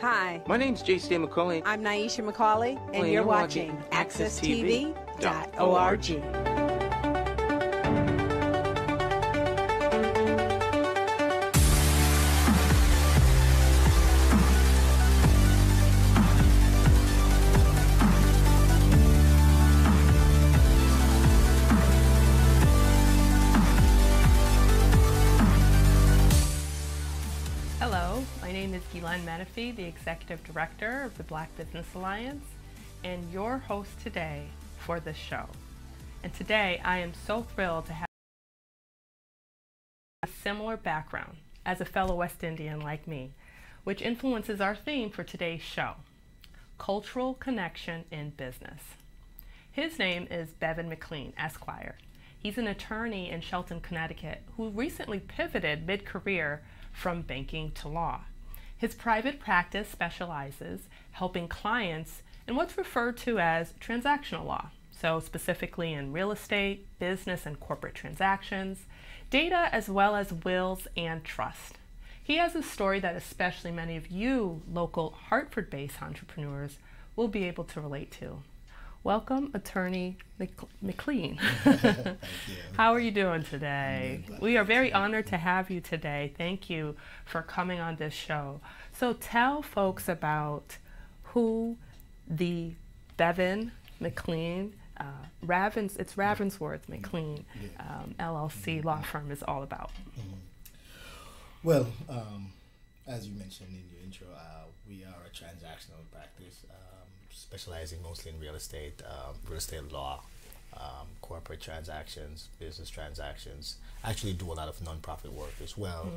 Hi, My name's J.C. McCauley. I'm Naisha McCauley, and Well, you're watching AccessTV.org. Hello, my name is Guilaine Menefee, the Executive Director of the Black Business Alliance, and your host today for this show. And today I am so thrilled to have a similar background as a fellow West Indian like me, which influences our theme for today's show, Cultural Connection in Business. His name is Bevon McLean Esq. He's an attorney in Shelton, Connecticut, who recently pivoted mid-career from banking to law. His private practice specializes helping clients in what's referred to as transactional law, so specifically in real estate, business and corporate transactions, data as well as wills and trust. He has a story that especially many of you local Hartford-based entrepreneurs will be able to relate to. Welcome, Attorney McLean. Thank you. How are you doing today? We are very honored to have you today. Thank you for coming on this show. So tell folks about who the Bevon McLean, it's Ravensworth McLean LLC law firm is all about. Well, as you mentioned in your intro, we are a transactional practice specializing mostly in real estate law, corporate transactions, business transactions. Actually do a lot of nonprofit work as well,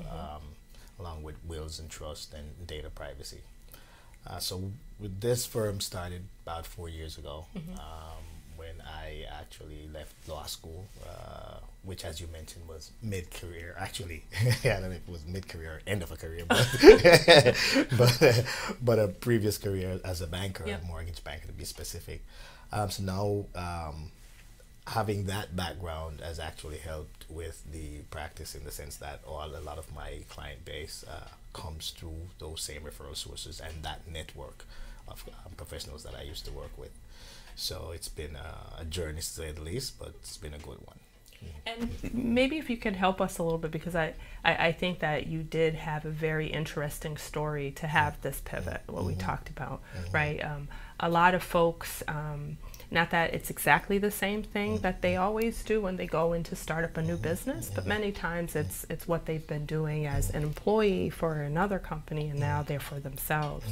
along with wills and trust and data privacy. So with this firm started about 4 years ago, when I actually left law school, which, as you mentioned, was mid-career. Actually, I don't know if it was mid-career or end of a career, but a previous career as a banker, a mortgage banker to be specific. So now having that background has actually helped with the practice in the sense that a lot of my client base comes through those same referral sources and that network of professionals that I used to work with. So it's been a journey, to say the least, but it's been a good one. And maybe if you can help us a little bit, because I think that you did have a very interesting story to have this pivot, what we talked about, right? A lot of folks, not that it's exactly the same thing that they always do when they go in to start up a new business, but many times it's what they've been doing as an employee for another company and now they're for themselves.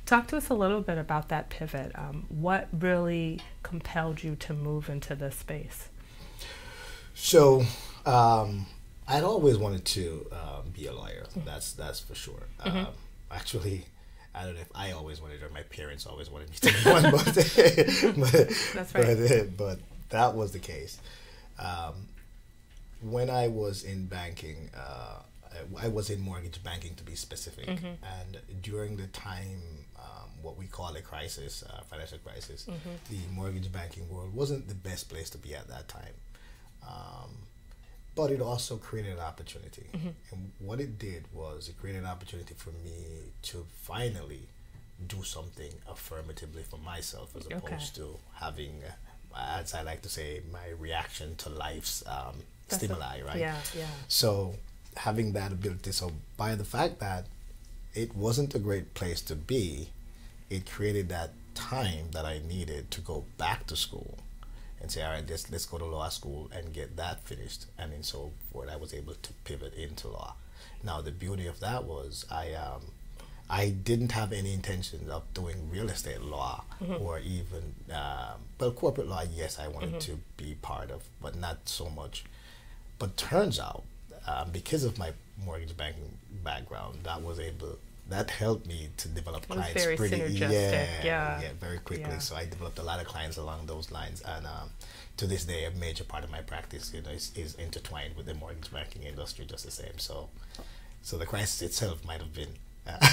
Talk to us a little bit about that pivot. What really compelled you to move into this space? So I'd always wanted to be a lawyer. That's for sure. Actually, I don't know if I always wanted or my parents always wanted me to be one, but that's right. But that was the case. When I was in banking, I was in mortgage banking to be specific, and during the time, what we call a crisis, financial crisis, the mortgage banking world wasn't the best place to be at that time. But it also created an opportunity. And what it did was it created an opportunity for me to finally do something affirmatively for myself as opposed to having, as I like to say, my reaction to life's stimuli, right? Yeah. So having that ability, so by the fact that it wasn't a great place to be, it created that time that I needed to go back to school and say, all right, let's go to law school and get that finished. And then so forth, I was able to pivot into law. Now, the beauty of that was I didn't have any intention of doing real estate law or even, well, corporate law, yes, I wanted to be part of, but not so much. But turns out, because of my mortgage banking background, that helped me to develop clients very synergistic. Very quickly. Yeah. So I developed a lot of clients along those lines, and to this day, a major part of my practice, is intertwined with the mortgage banking industry, just the same. So the crisis itself might have been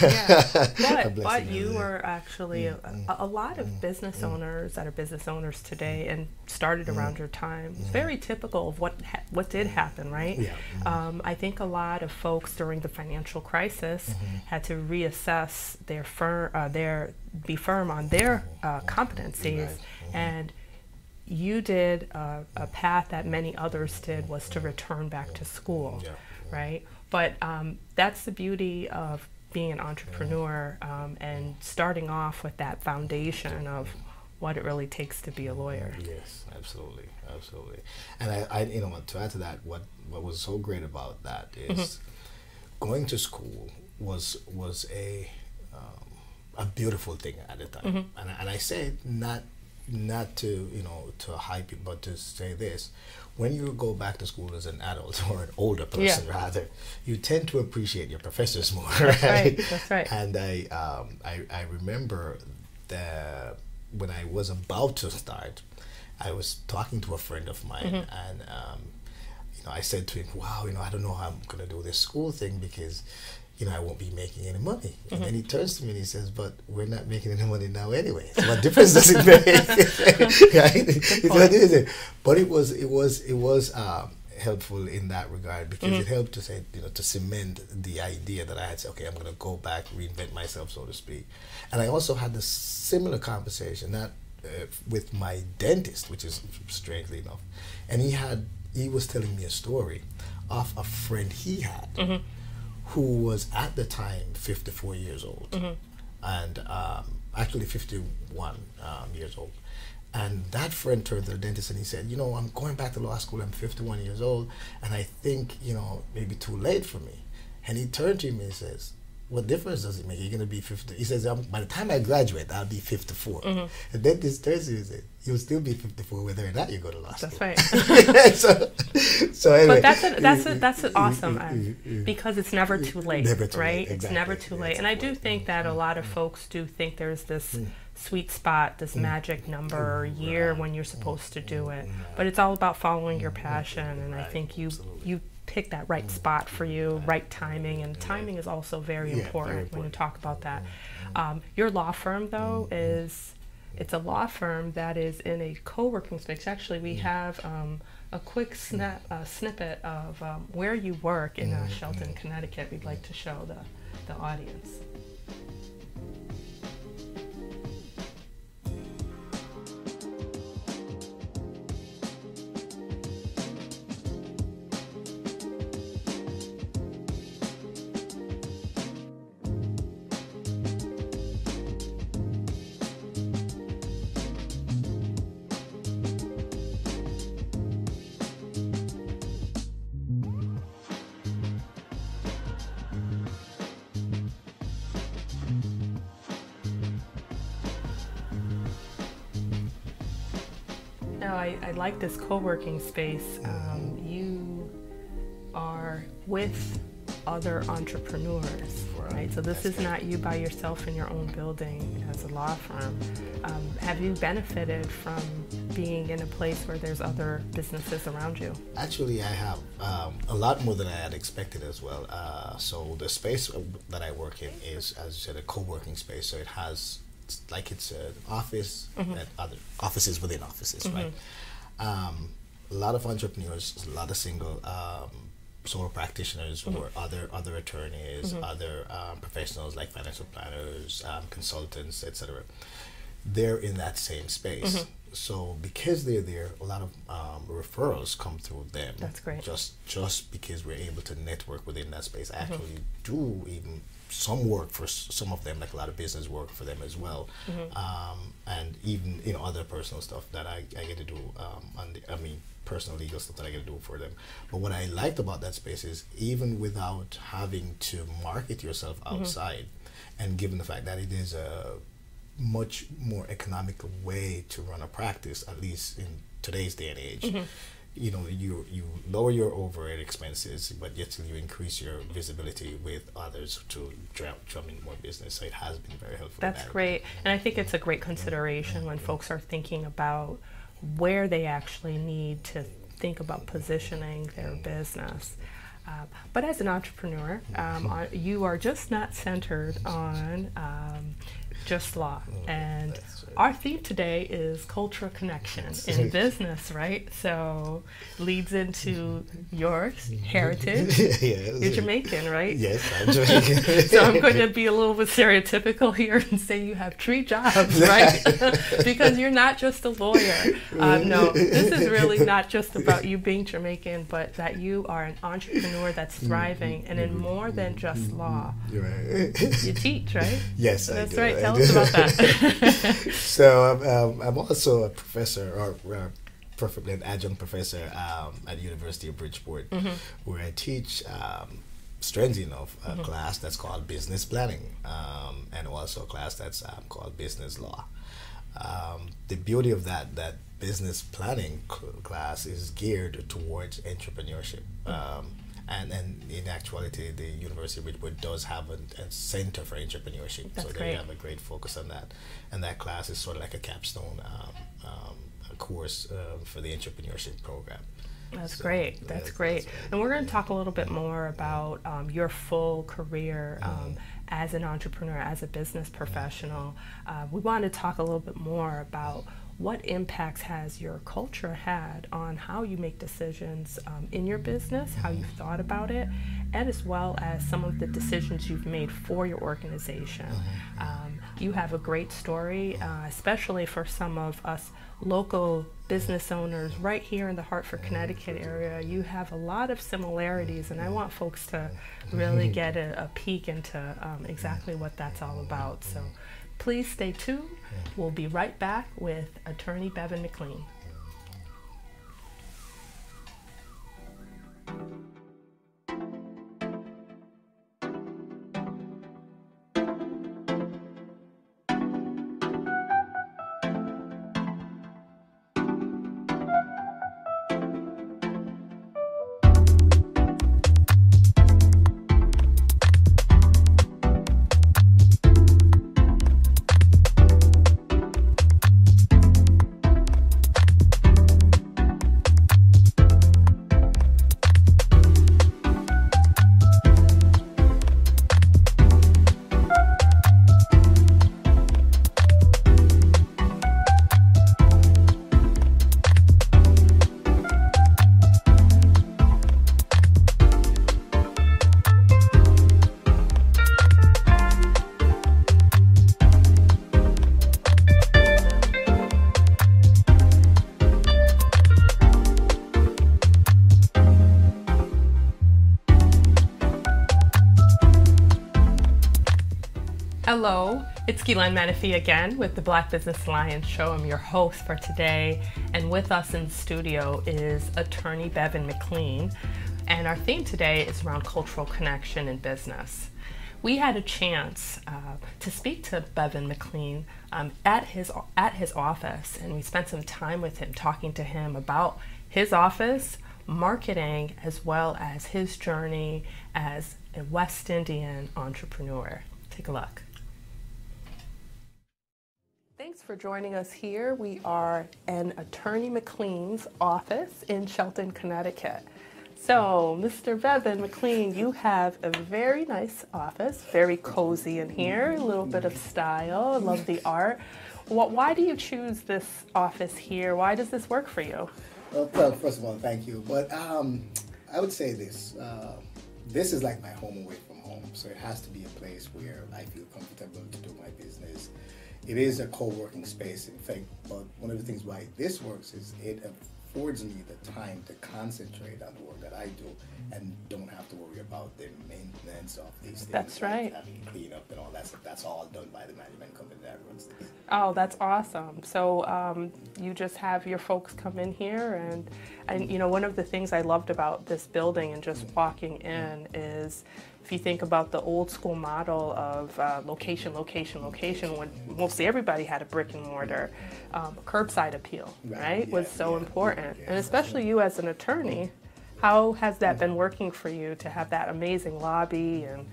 Yeah, but you were actually a lot of business owners that are business owners today and started around your time. It's very typical of what did happen, right? Yeah. I think a lot of folks during the financial crisis had to reassess be firm on their competencies, and you did a path that many others did, was to return back to school, right? But that's the beauty of being an entrepreneur, and starting off with that foundation of what it really takes to be a lawyer. Yes, absolutely, absolutely. And I to add to that, what was so great about that is going to school was a beautiful thing at the time. And I say not to to hype it, but to say this: when you go back to school as an adult or an older person, rather, you tend to appreciate your professors more, right? That's right. And I remember that when I was about to start, I was talking to a friend of mine, and I said to him, "Wow, I don't know how I'm gonna do this school thing because I won't be making any money." And then he turns to me and he says, "But we're not making any money now anyway. So what difference does it make?" Right? But it was helpful in that regard, because it helped to say, to cement the idea that I had said, okay, I'm going to go back, reinvent myself, so to speak. And I also had a similar conversation with my dentist, which is strangely enough, and he was telling me a story of a friend he had. Who was at the time 54 years old, and actually 51 years old. And that friend turned to the dentist and he said, I'm going back to law school, I'm 51 years old, and I think, maybe too late for me. And he turned to me and says, what difference does it make? You're going to be 50. He says, by the time I graduate, I'll be 54. And then this Thursday, he said, you'll still be 54 whether or not you go to law school. That's right. so anyway. But that's awesome, because it's never too late, never too right? late. Exactly. It's never too late. And I do think that a lot of folks do think there's this sweet spot, this magic number or year when you're supposed to do it. But it's all about following your passion, and I think you pick that right spot for you, right timing, and timing is also very important when you talk about that. Your law firm, though, it's a law firm that is in a co-working space. Actually, we have a quick snippet of where you work in Shelton, Connecticut. We'd like to show the audience. I like this co-working space. You are with other entrepreneurs, right? So this is not you by yourself in your own building as a law firm. Have you benefited from being in a place where there's other businesses around you? Actually, I have a lot more than I had expected as well. So the space that I work in is, as you said, a co-working space. So it's an office and other offices within offices, right? A lot of entrepreneurs, a lot of single solo practitioners, or other attorneys, other professionals like financial planners, consultants, etc. They're in that same space. So because they're there, a lot of referrals come through them. That's great. Just because we're able to network within that space. I actually do even some work for some of them, like a lot of business work for them as well, and even other personal stuff that I get to do personal legal stuff that I get to do for them. But what I liked about that space is, even without having to market yourself outside, and given the fact that it is a much more economical way to run a practice, at least in today's day and age, you lower your overhead expenses, but yet you increase your visibility with others to drum in more business. So it has been very helpful. That's great. And I think it's a great consideration when folks are thinking about where they actually need to think about positioning their business. But as an entrepreneur, you are just not centered on just law. And our theme today is cultural connection in business, right? So leads into your heritage. Yes. You're Jamaican, right? Yes, I'm Jamaican. So I'm going to be a little bit stereotypical here and say you have 3 jobs, right? Because you're not just a lawyer. No, this is really not just about you being Jamaican, but that you are an entrepreneur that's thriving, and in more than just law. You're right. You teach, right? Yes, That's I do. right. Tell us about that. So I'm also a professor, or preferably an adjunct professor at the University of Bridgeport, where I teach, strangely enough, a class that's called business planning, and also a class that's called business law. The beauty of that business planning class is geared towards entrepreneurship. And in actuality, the University of Bridgeport does have a center for entrepreneurship. That's so they great. have a great focus on that. And that class is sort of like a capstone course for the entrepreneurship program. That's great. That's great. And we're going to talk a little bit more about your full career as an entrepreneur, as a business professional. We want to talk a little bit more about what impacts has your culture had on how you make decisions in your business, how you've thought about it, and as well as some of the decisions you've made for your organization. You have a great story, especially for some of us local business owners right here in the Hartford, Connecticut area. You have a lot of similarities, and I want folks to really get a peek into exactly what that's all about. So please stay tuned. We'll be right back with Attorney Bevon McLean. Hello, it's Guilaine Menefee again with the Black Business Alliance Show. I'm your host for today, and with us in the studio is Attorney Bevon McLean, and our theme today is around cultural connection in business. We had a chance to speak to Bevon McLean at his office, and we spent some time with him talking to him about his office, marketing, as well as his journey as a West Indian entrepreneur. Take a look. Thanks for joining us here. We are in Attorney McLean's office in Shelton, Connecticut. So, Mr. Bevon McLean, you have a very nice office, very cozy in here, a little bit of style. I love the art. Why do you choose this office here? Why does this work for you? Well, first of all, thank you. But I would say this. This is like my home away from home, so it has to be a place where I feel comfortable to do my business. It is a co-working space, in fact, but one of the things why this works is it affords me the time to concentrate on the work that I do and don't have to worry about the maintenance of these things. That's right. Having to clean up and all that stuff. That's all done by the management company that runs this. Oh, that's awesome. So you just have your folks come in here, and you know, one of the things I loved about this building and just walking in is, if you think about the old school model of location, when mostly everybody had a brick and mortar, curbside appeal, right, was so important. And especially you as an attorney, how has that been working for you to have that amazing lobby and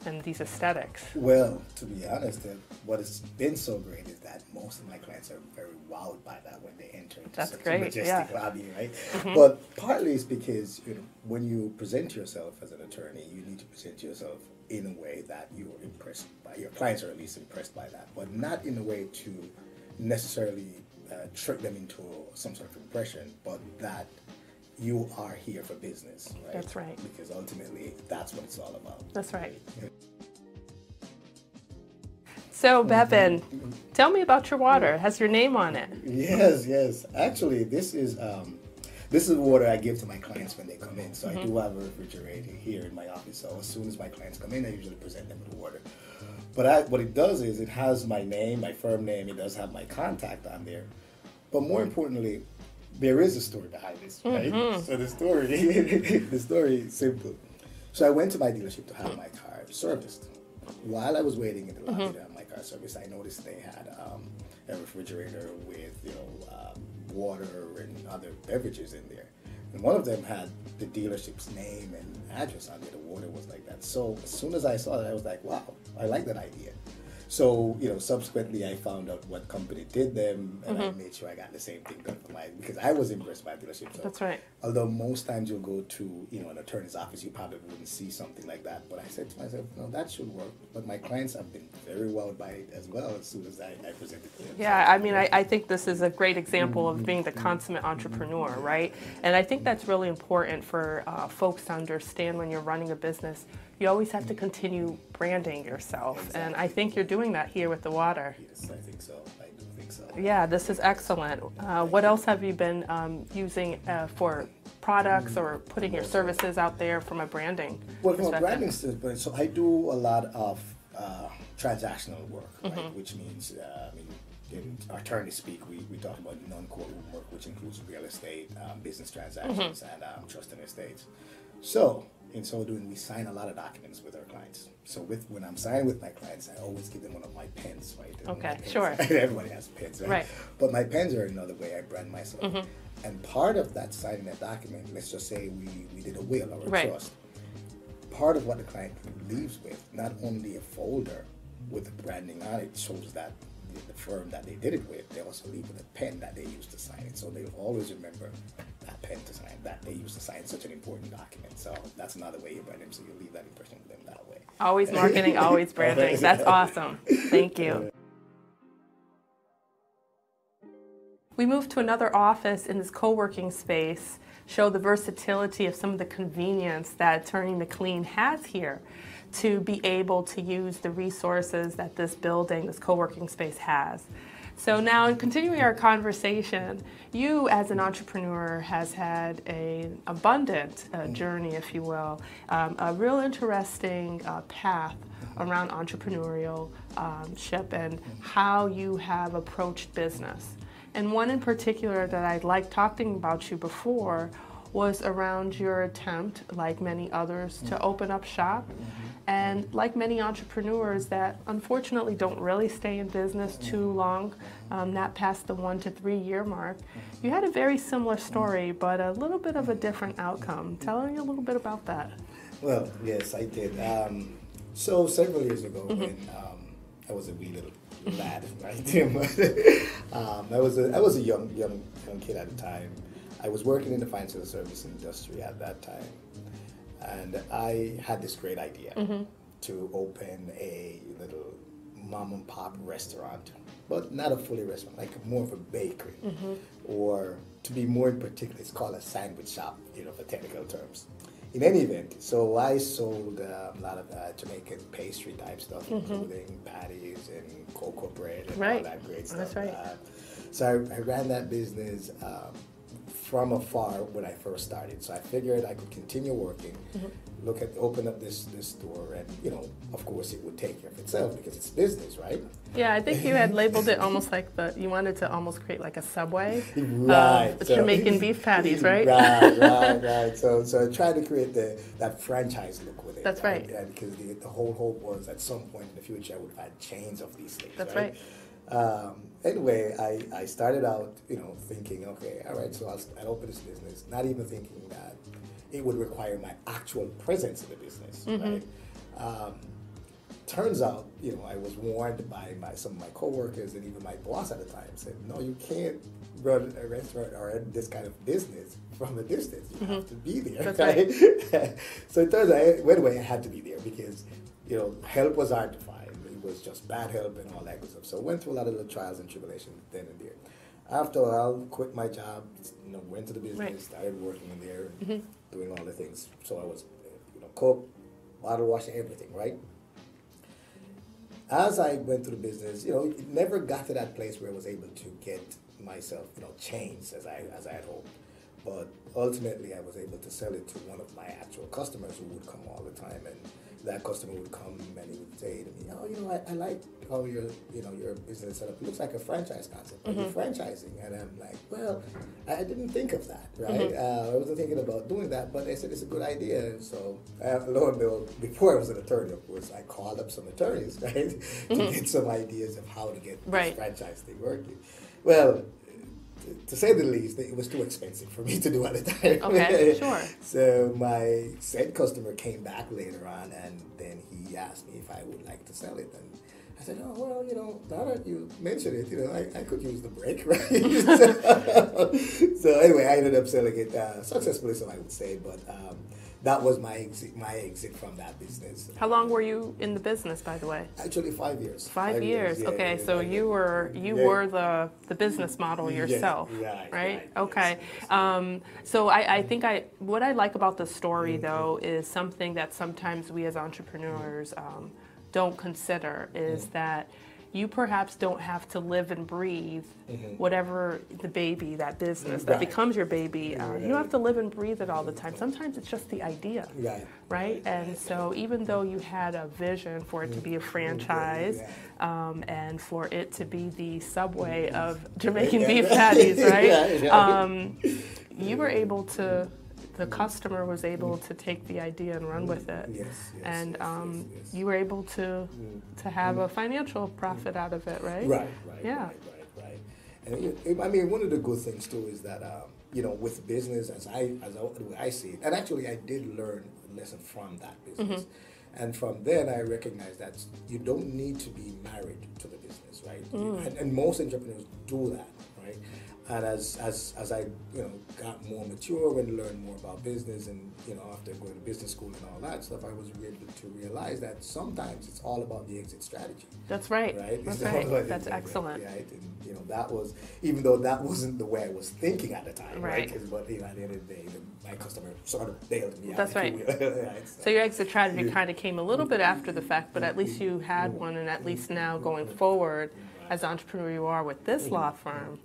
and these aesthetics? Well, to be honest, what has been so great is that most of my clients are very wowed by that when they enter into That's such a great, majestic yeah. lobby, right? But partly it's because when you present yourself as an attorney, you need to present yourself in a way that you're impressed by. Your clients are at least impressed by that, but not in a way to necessarily trick them into some sort of impression, but that you are here for business, right? That's right. Because ultimately, that's what it's all about. That's right. So, Bevon, tell me about your water. It has your name on it. Yes. Actually, this is the water I give to my clients when they come in. So I do have a refrigerator here in my office. So as soon as my clients come in, I usually present them with water. But what it does is it has my name, my firm name. It does have my contact on there. But more importantly, there is a story behind this, right? So the story is simple. So I went to my dealership to have my car serviced. While I was waiting in the lobby to have my car serviced, I noticed they had a refrigerator with water and other beverages in there. And one of them had the dealership's name and address on it. The water was like that. So as soon as I saw that, I was like, wow, I like that idea. So, subsequently I found out what company did them, and I made sure I got the same thing done for mine, because I was impressed by the dealership. So, That's right. although most times you'll go to, an attorney's office, you probably wouldn't see something like that. But I said to myself, no, that should work. But my clients have been very well by it as well as soon as I presented to them. Yeah, I mean, I think this is a great example of being the consummate entrepreneur, right? And I think that's really important for folks to understand when you're running a business. You always have to continue branding yourself. Exactly. And I think you're doing that here with the water. Yes, I think so. I do think so. Yeah, this is excellent. What else have you been using for products or putting your services out there from a branding Well, from a perspective? branding standpoint, so I do a lot of transactional work, right? Which means, in attorney speak, we talk about non-courtroom work, which includes real estate, business transactions, and trust and estates. So, in so doing, we sign a lot of documents with our clients. So when I'm signing with my clients, I always give them one of my pens, right? Okay, pens. sure. Everybody has pens, right? Right. But my pens are another way I brand myself. And part of that signing that document, let's just say we did a will or a Right. trust. Part of what the client leaves with, not only a folder with the branding on it, shows that the firm that they did it with, they also leave with a pen that they used to sign it. So they'll always remember that pen to sign, that they used to sign such an important document. So that's another way you brand them, so you leave that impression with them that way. Always marketing, always branding. That's awesome. Thank you. We moved to another office in this co-working space, show the versatility of some of the convenience that Attorney McLean has here to be able to use the resources that this building, this co-working space has. So now, in continuing our conversation, you as an entrepreneur has had an abundant journey, if you will, a real interesting path around entrepreneurship and how you have approached business. And one in particular that I liked talking about you before was around your attempt, like many others, to open up shop. And like many entrepreneurs that unfortunately don't really stay in business too long, not past the 1 to 3 year mark, you had a very similar story, but a little bit of a different outcome. Tell me a little bit about that. Well, yes, I did. So several years ago, when I was a wee little lad, right? I was a young kid at the time. I was working in the financial service industry at that time, and I had this great idea to open a little mom and pop restaurant, but not a fully restaurant, like more of a bakery, or to be more in particular, it's called a sandwich shop, for technical terms. In any event, so I sold a lot of Jamaican pastry type stuff, including patties and cocoa bread and all that great stuff. That's right. So I ran that business from afar when I first started. So I figured I could continue working, open up this store, and of course it would take care of itself because it's business, right? Yeah, I think you had labeled it almost like you wanted to almost create like a Subway. Right. The Jamaican beef patties, right? Right. So I tried to create that franchise look with it. That's right. And because the whole hope was at some point in the future I would find chains of these things. That's right. Anyway, I started out, thinking, okay, all right, so I'll open this business, not even thinking that it would require my actual presence in the business, right? turns out, I was warned by some of my coworkers and even my boss at the time said, no, you can't run a restaurant or this kind of business from a distance. You have to be there. That's right. So it turns out, anyway, I had to be there because, help was hard to find. It was just bad help and all that good stuff. So I went through a lot of the trials and tribulations then and there. After a while, quit my job, went to the business, started working in there, and doing all the things. So I was, cook, bottle washing, everything, right? As I went through the business, it never got to that place where I was able to get myself, changed as I had hoped. But ultimately, I was able to sell it to one of my actual customers who would come all the time, and that customer would come and he would say to me, I like how your business set up. It looks like a franchise concept. Are you franchising? And I'm like, well, I didn't think of that, right? I wasn't thinking about doing that, but they said it's a good idea. So lo and behold, before I was an attorney, of course, I called up some attorneys, right, to get some ideas of how to get this franchise thing working. Well, to say the least, it was too expensive for me to do at the time. Okay, sure. So my said customer came back later on, and then he asked me if I would like to sell it. And I said, oh, well, now that you mention it, I could use the break, right? So anyway, I ended up selling it successfully, so I would say, but that was my exit from that business. How long were you in the business, by the way? Actually, 5 years. 5 years. Yeah, okay, yeah, so you were the business model yourself, right? Okay. Yes. So I think what I like about the story though is something that sometimes we as entrepreneurs don't consider is that you perhaps don't have to live and breathe whatever that business that becomes your baby. You don't have to live and breathe it all the time. Sometimes it's just the idea, right? And so even though you had a vision for it to be a franchise and for it to be the Subway of Jamaican beef patties, right? You were able to, the customer was able to take the idea and run with it, and you were able to have a financial profit out of it, right? Right. Yeah. Right. And I mean, one of the good things too is that with business, as I see it, and actually I did learn a lesson from that business, and from then I recognized that you don't need to be married to the business, right? And most entrepreneurs do that, right? And as I got more mature and learned more about business, and after going to business school and all that stuff, I was able to realize that sometimes it's all about the exit strategy. That's right. Right. That's right. That's excellent. Right. And that was, even though that wasn't the way I was thinking at the time. Right. But at the end of the day, my customer sort of bailed me out. That's right. So your exit strategy kind of came a little bit after the fact, but at least you had one, and at least now going forward, as an entrepreneur you are with this law firm,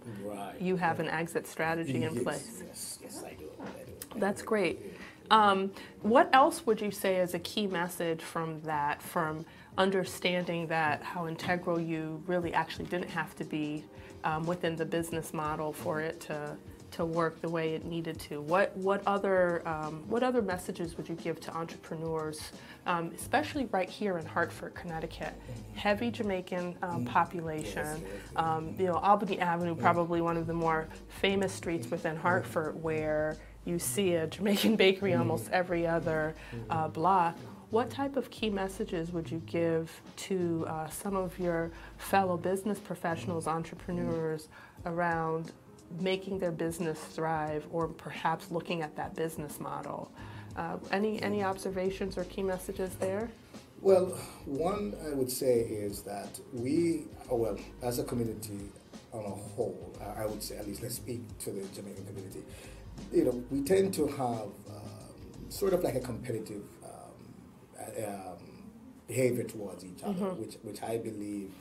you have an exit strategy in place. Yes, I do. That's great. What else would you say is a key message from that, from understanding that how integral you really actually didn't have to be within the business model for it to work the way it needed to? What other messages would you give to entrepreneurs, especially right here in Hartford, Connecticut? Heavy Jamaican population. Albany Avenue, probably one of the more famous streets within Hartford, where you see a Jamaican bakery almost every other block. What type of key messages would you give to some of your fellow business professionals, entrepreneurs, around making their business thrive, or perhaps looking at that business model? Any observations or key messages there? Well, one I would say is that as a community on a whole, I would say, at least let's speak to the Jamaican community, we tend to have sort of like a competitive behavior towards each other, which I believe,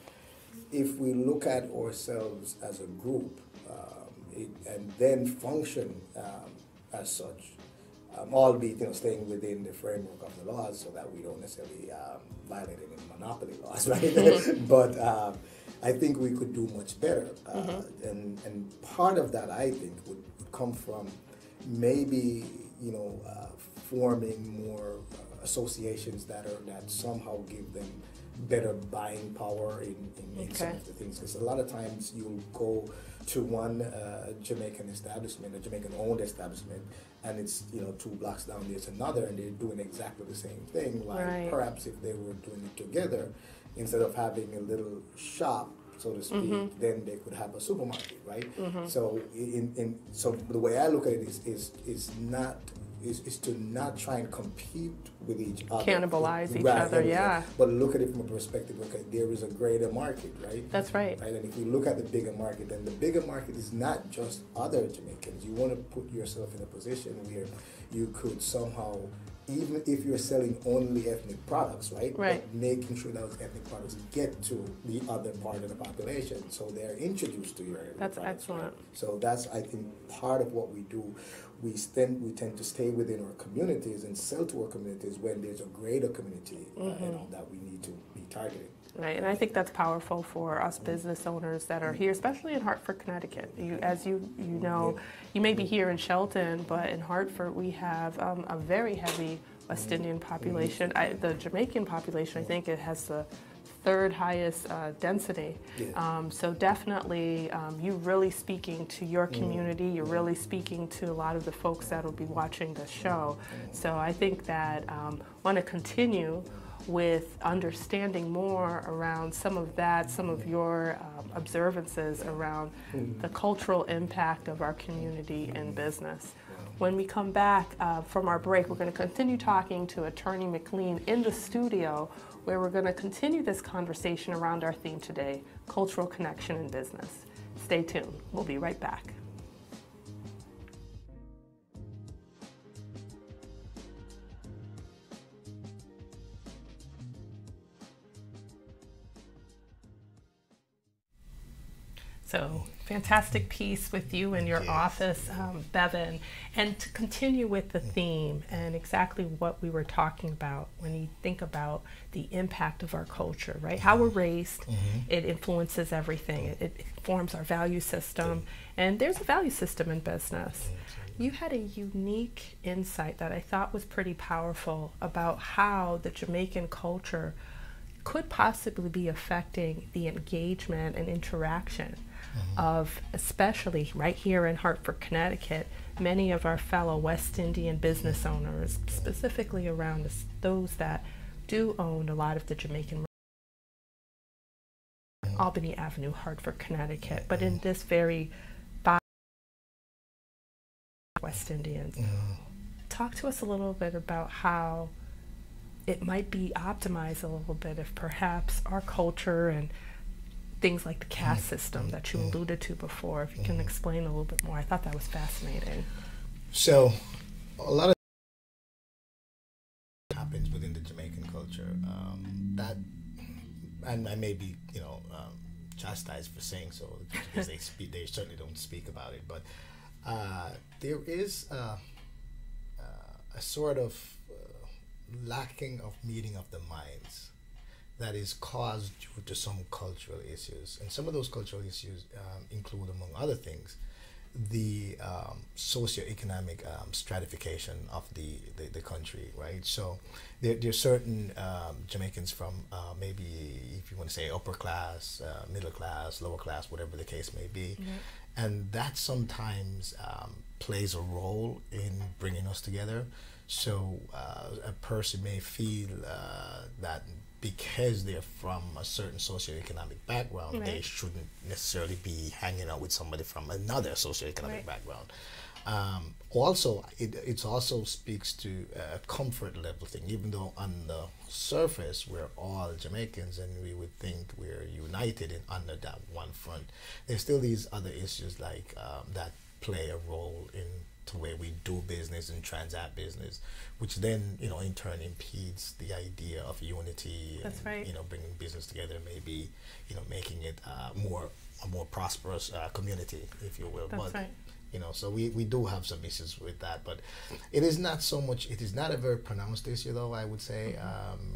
if we look at ourselves as a group and then function as such, albeit staying within the framework of the laws, so that we don't necessarily violate any monopoly laws, right? But I think we could do much better, and part of that, I think, would come from maybe forming more associations that somehow give them better buying power in some of the things, because a lot of times you'll go to one Jamaican establishment, a Jamaican-owned establishment, and it's, you know, 2 blocks down there's another, and they're doing exactly the same thing. Like Right. perhaps if they were doing it together, instead of having a little shop, so to speak, then they could have a supermarket, right? So so the way I look at it is to not try and compete with each other, Cannibalize each right, other, yeah. But look at it from a perspective, okay, there is a greater market, right? That's right. Right, and if you look at the bigger market, then the bigger market is not just other Jamaicans. You want to put yourself in a position where you could somehow, even if you're selling only ethnic products, right? Right. But making sure those ethnic products get to the other part of the population, so they're introduced to your ethnic That's products, excellent. right? So that's, I think, part of what we do. We tend to stay within our communities and sell to our communities when there's a greater community you know, that we need to be targeting. Right, and I think that's powerful for us business owners that are here, especially in Hartford, Connecticut. As you know, you may be here in Shelton, but in Hartford we have a very heavy West Indian population. The Jamaican population, I think, it has the 3rd highest density. So definitely, you're really speaking to your community. You're really speaking to a lot of the folks that will be watching the show. So I think that want to continue with understanding more around some of that, some of your observances around the cultural impact of our community and business. When we come back from our break, we're going to continue talking to Attorney McLean in the studio, where we're going to continue this conversation around our theme today, cultural connection in business. Stay tuned. We'll be right back. So, fantastic piece with you in your office, Bevon. And to continue with the theme and exactly what we were talking about when you think about the impact of our culture, right? How we're raised, it influences everything. It forms our value system. And there's a value system in business. You had a unique insight that I thought was pretty powerful about how the Jamaican culture could possibly be affecting the engagement and interaction of, especially right here in Hartford, Connecticut, many of our fellow West Indian business owners, specifically around those that do own a lot of the Jamaican Albany Avenue, Hartford, Connecticut, but in this very West Indians. Talk to us a little bit about how it might be optimized a little bit if perhaps our culture and things like the caste system that you alluded to before, if you can explain a little bit more. I thought that was fascinating. So, a lot of happens within the Jamaican culture that, and I may be, chastised for saying so because they certainly don't speak about it, but there is a sort of lacking of meeting of the minds that is caused due to some cultural issues. And some of those cultural issues include, among other things, the socioeconomic stratification of the country, right? So there's certain Jamaicans from maybe, if you want to say upper class, middle class, lower class, whatever the case may be. And that sometimes plays a role in bringing us together. So a person may feel that because they're from a certain socioeconomic background, they shouldn't necessarily be hanging out with somebody from another socioeconomic background. Also, it also speaks to a comfort level thing. Even though on the surface we're all Jamaicans and we would think we're united in under that one front, there's still these other issues like that play a role in to where we do business and transact business, which then, in turn impedes the idea of unity. That's right. Bringing business together, maybe, making it a more prosperous community, if you will. That's right. So we do have some issues with that, but it is not so much. It is not a very pronounced issue, though, I would say,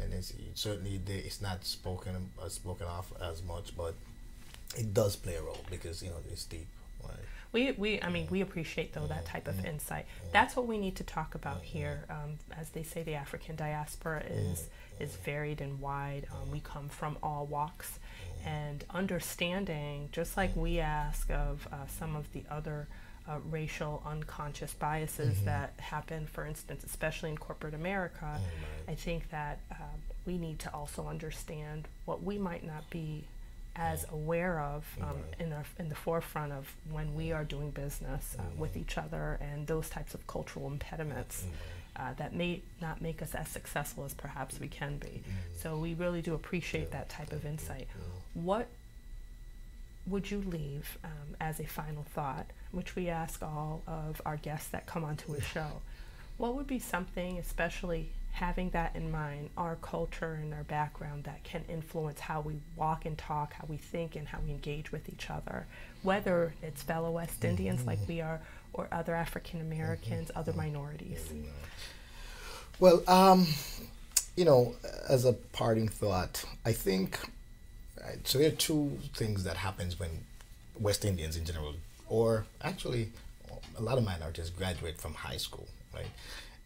and it's not spoken of as much, but it does play a role because it's deep. Right? We appreciate, though, that type of insight. That's what we need to talk about here. As they say, the African diaspora is varied and wide. We come from all walks, and understanding, just like we ask of some of the other racial unconscious biases that happen, for instance, especially in corporate America. I think that we need to also understand what we might not be as aware of in the forefront of when we are doing business with each other, and those types of cultural impediments that may not make us as successful as perhaps we can be. So we really do appreciate that type of insight. What would you leave as a final thought, which we ask all of our guests that come onto a show? What would be something, especially having that in mind, our culture and our background, that can influence how we walk and talk, how we think, and how we engage with each other, whether it's fellow West Indians like we are, or other African Americans, other minorities? Well, you know, as a parting thought, I think, so there are two things that happens when West Indians in general, or actually a lot of minorities, graduate from high school, right?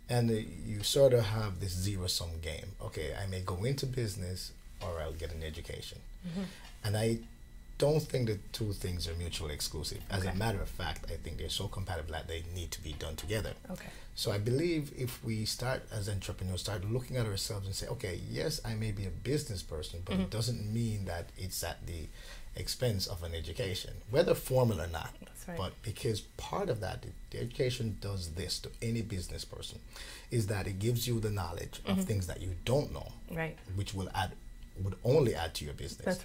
And you sort of have this zero-sum game. Okay, I may go into business or I'll get an education. And I don't think the two things are mutually exclusive. As a matter of fact, I think they're so compatible that they need to be done together. So I believe if we start as entrepreneurs, start looking at ourselves and say, okay, yes, I may be a business person, but it doesn't mean that it's at the expense of an education, whether formal or not. But because part of that, the education does this to any business person, is that it gives you the knowledge of things that you don't know, which would only add to your business.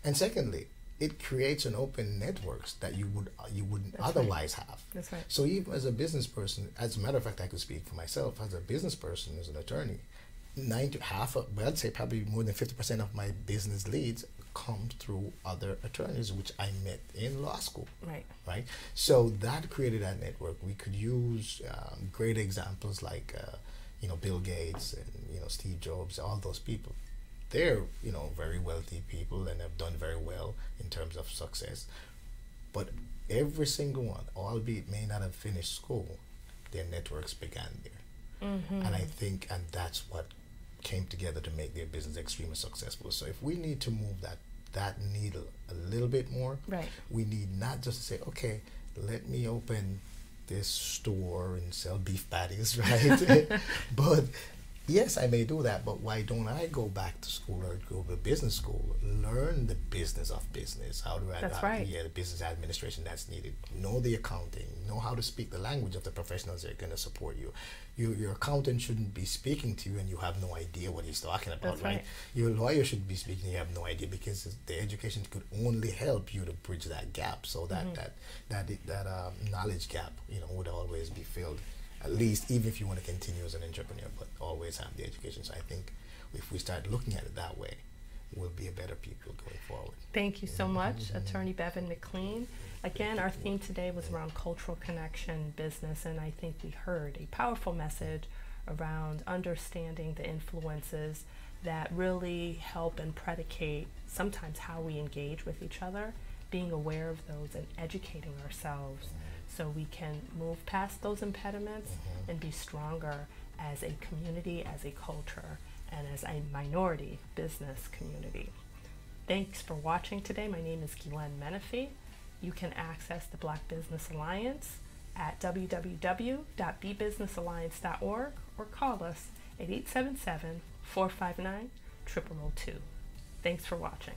And secondly, it creates an open networks that you wouldn't otherwise have. So even as a business person, as a matter of fact, I could speak for myself as a business person, as an attorney, I'd say probably more than 50% of my business leads come through other attorneys which I met in law school. Right. So that created that network. We could use great examples like Bill Gates and Steve Jobs, all those people. They're very wealthy people and have done very well in terms of success. But every single one, albeit may not have finished school, their networks began there. And I think, and that's what came together to make their business extremely successful. So if we need to move that needle a little bit more, we need not just to say, okay, let me open this store and sell beef patties, right? But yes, I may do that, but why don't I go back to school or go to business school, learn the business of business? How do I the business administration that's needed, know the accounting, know how to speak the language of the professionals that are going to support you. Your accountant shouldn't be speaking to you and you have no idea what he's talking about, right? Your lawyer should be speaking, you have no idea, because the education could only help you to bridge that gap, so that knowledge gap, would always be filled. At least, even if you want to continue as an entrepreneur, but always have the education. So I think if we start looking at it that way, we'll be a better people going forward. Thank you so much, Attorney Bevon McLean. Again, our theme today was around cultural connection, business, and I think we heard a powerful message around understanding the influences that really help and predicate sometimes how we engage with each other, being aware of those and educating ourselves so we can move past those impediments and be stronger as a community, as a culture, and as a minority business community. Thanks for watching today. My name is Guilaine Menefee. You can access the Black Business Alliance at www.bbusinessalliance.org or call us at 877-459-0002. Thanks for watching.